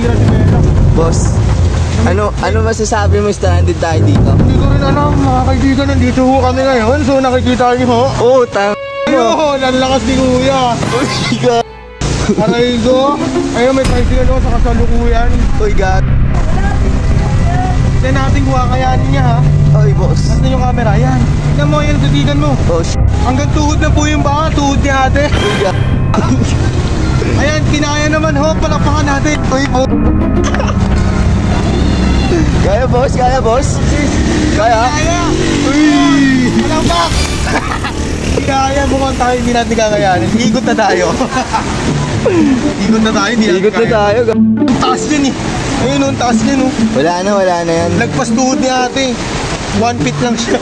nasira si Bella. Boss, ano masasabi mo stranded tayo dito? Hindi ko rin alam, mga kaibigan, nandito ho kami ngayon. So nakikita niyo ho. Oo, Ayun, ang lakas ni Kuya. Oh my God. Aray ko. Ayun, may tricycle ako sa kasalukuyan. Oh my God. Tignan natin kung kakayanin niya ha. Oy, boss. Nasaan yung camera? Yan. Tignan mo, yan, tutigan mo. Oh, Hanggang tuhod na po yung baka, tuhod ni ate. oh my God. Ayan, kinaya naman ho, palakpakan natin. Uy, po. Kaya, boss. Kaya, boss. Kaya. Kaya. Uy. Palakpak. Kaya, mukhang tayo hindi natin kakayanin. Ikot na tayo. Ikot na tayo, hindi natin Ikot na tayo. Ang taas yun eh. Ayun, ang taas yun oh. Wala na yan. Lagpas tuhod ni ate. 1 feet lang siya.